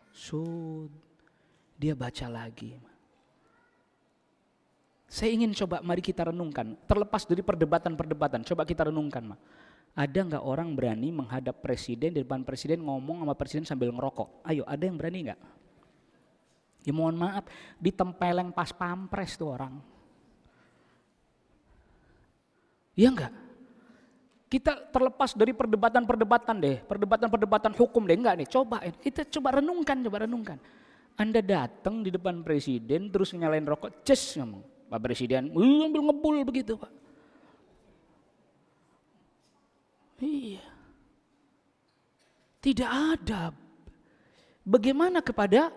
Dia baca lagi. Saya ingin coba, mari kita renungkan. Terlepas dari perdebatan-perdebatan, coba kita renungkan. Ada nggak orang berani menghadap presiden, di depan presiden ngomong sama presiden sambil ngerokok? Ayo, ada yang berani nggak? Ya mohon maaf, ditempeleng pas pampres tuh orang. Iya nggak? Kita terlepas dari perdebatan-perdebatan deh, perdebatan-perdebatan hukum deh, enggak nih? Kita coba renungkan. Anda datang di depan presiden terus nyalain rokok, ngomong, Pak Presiden, ambil ngebul begitu, Pak. Iya. Tidak adab. Bagaimana kepada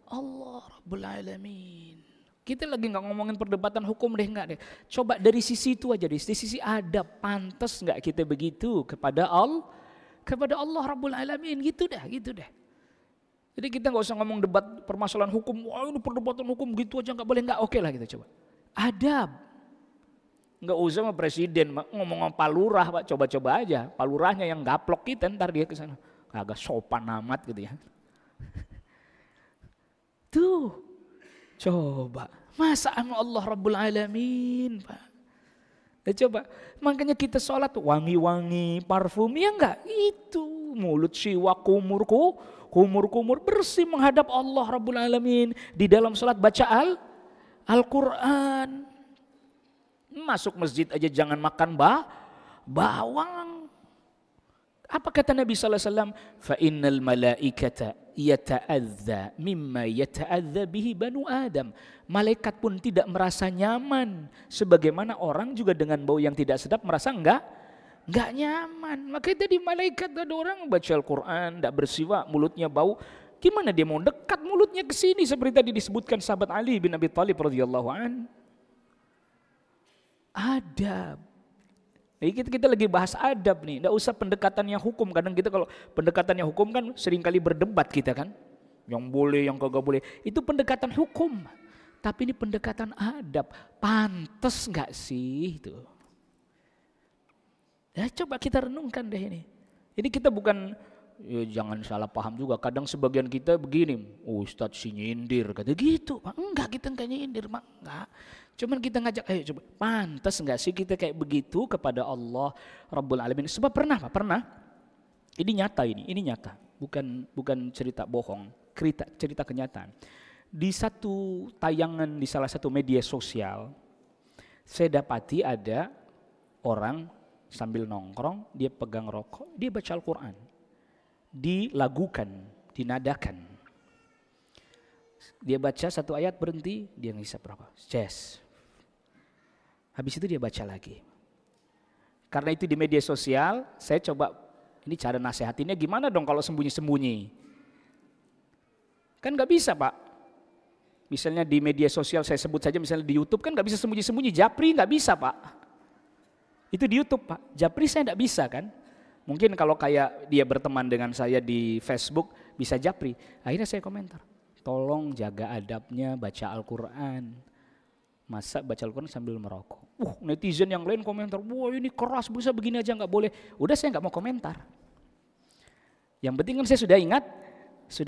Allah Rabbul Alamin? Kita lagi nggak ngomongin perdebatan hukum deh, enggak deh. Coba dari sisi itu aja deh, dari sisi adab, pantas nggak kita begitu kepada Allah Rabbul Alamin, gitu deh. Jadi kita nggak usah ngomong debat permasalahan hukum, wah ini perdebatan hukum gitu aja nggak boleh, nggak, oke lah kita coba. Adab. Nggak usah sama presiden, ngomong sama Pak Lurah, Pak, coba-coba aja. Pak Lurahnya yang gaplok kita, ntar dia ke sana. Agak sopan amat gitu ya. Tuh, coba. Masa sama Allah Rabbul Alamin, Pak. Ya coba, makanya kita sholat wangi-wangi, parfum, ya enggak? Itu, mulut siwak, kumur bersih menghadap Allah Rabbul Alamin. Di dalam sholat baca Al-Quran. Masuk masjid aja jangan makan bawang. Apa kata Nabi SAW? Fa innal malaikata yata'adza mimma yata'adza bihi banu Adam. Malaikat pun tidak merasa nyaman sebagaimana orang juga dengan bau yang tidak sedap merasa enggak nyaman. Makanya tadi malaikat ada orang baca Al-Quran, tidak bersiwak, mulutnya bau. Gimana dia mau dekat mulutnya ke sini seperti tadi disebutkan sahabat Ali bin Abi Thalib radhiyallahu an. Adab. Jadi kita lagi bahas adab nih, tidak usah pendekatannya hukum. Kadang kita kalau pendekatannya hukum kan seringkali berdebat kita kan, yang boleh, yang kagak boleh. Itu pendekatan hukum. Tapi ini pendekatan adab. Pantes nggak sih itu? Ya coba kita renungkan deh ini. Ini kita bukan, ya jangan salah paham juga. Kadang sebagian kita begini, Ustadz si nyindir kata gitu. Enggak, kita enggak nyindir, enggak. Cuman kita ngajak, ayo coba, pantas enggak sih kita kayak begitu kepada Allah Rabbul Alamin? Sebab pernah. Ini nyata ini nyata. Bukan cerita bohong, cerita kenyataan. Di satu tayangan di salah satu media sosial, saya dapati ada orang sambil nongkrong, dia pegang rokok, dia baca Al-Quran. Dilagukan, dinadakan. Dia baca satu ayat berhenti, dia ngisap rokok. Habis itu dia baca lagi. Karena itu di media sosial, saya coba, ini cara nasihatinnya gimana dong kalau sembunyi-sembunyi? Kan gak bisa, Pak. Misalnya di media sosial saya sebut saja, misalnya di YouTube kan gak bisa sembunyi-sembunyi. Japri gak bisa, Pak. Itu di YouTube, Pak. Japri saya gak bisa kan. Mungkin kalau kayak dia berteman dengan saya di Facebook, bisa japri. Akhirnya saya komentar, tolong jaga adabnya baca Al-Quran. Masa baca Al-Quran sambil merokok? Netizen yang lain komentar, wah ini keras, bisa begini aja nggak boleh. Udah saya nggak mau komentar. Yang penting kan saya sudah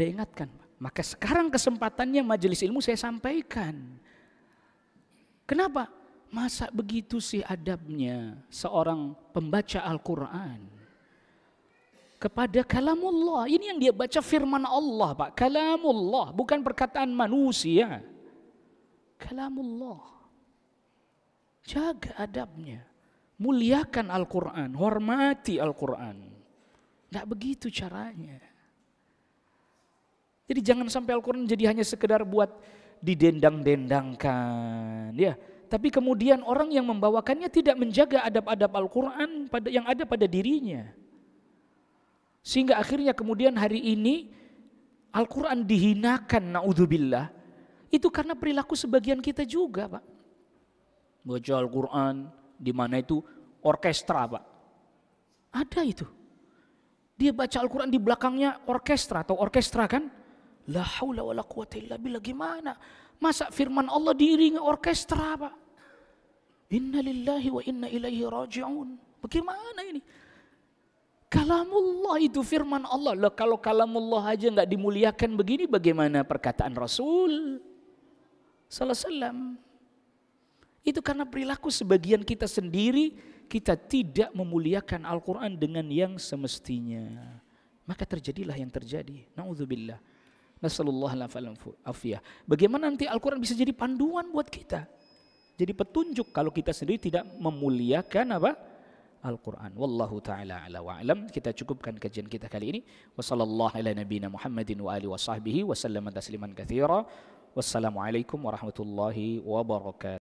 ingatkan. Maka sekarang kesempatannya majelis ilmu saya sampaikan. Kenapa? Masa begitu sih adabnya seorang pembaca Al-Quran kepada kalamullah. Ini yang dia baca firman Allah, Pak. Kalamullah, bukan perkataan manusia. Kalamullah. Jaga adabnya. Muliakan Al-Quran, hormati Al-Quran. Nggak begitu caranya. Jadi jangan sampai Al-Quran jadi hanya sekedar buat didendang-dendangkan, ya. Tapi kemudian orang yang membawakannya tidak menjaga adab-adab Al-Quran yang ada pada dirinya. Sehingga akhirnya kemudian hari ini Al-Quran dihinakan, na'udzubillah. Itu karena perilaku sebagian kita juga, Pak. Baca Al-Quran di mana itu orkestra, Pak. Ada itu. Dia baca Al-Quran di belakangnya orkestra atau orkestra kan? La haula wala quwata illa billah. Gimana? Masa firman Allah diiringi orkestra, Pak? Inna lillahi wa inna ilaihi raji'un. Bagaimana ini? Kalamullah itu firman Allah. Loh, kalau kalamullah aja nggak dimuliakan begini, bagaimana perkataan Rasul sallallahu alaihi wasallam? Itu karena perilaku sebagian kita sendiri, kita tidak memuliakan Al-Quran dengan yang semestinya. Maka terjadilah yang terjadi. Na'udzubillah. Nasallallahu alaihi afiyah. Bagaimana nanti Al-Quran bisa jadi panduan buat kita? Jadi petunjuk kalau kita sendiri tidak memuliakan apa? Al-Quran. Wallahu ta'ala ala wa'alam. Kita cukupkan kajian kita kali ini. Wassallallahu ala nabiyina Muhammadin wa alihi wa sahbihi wa sallama tasliman katsira. Wassalamualaikum warahmatullahi wabarakatuh.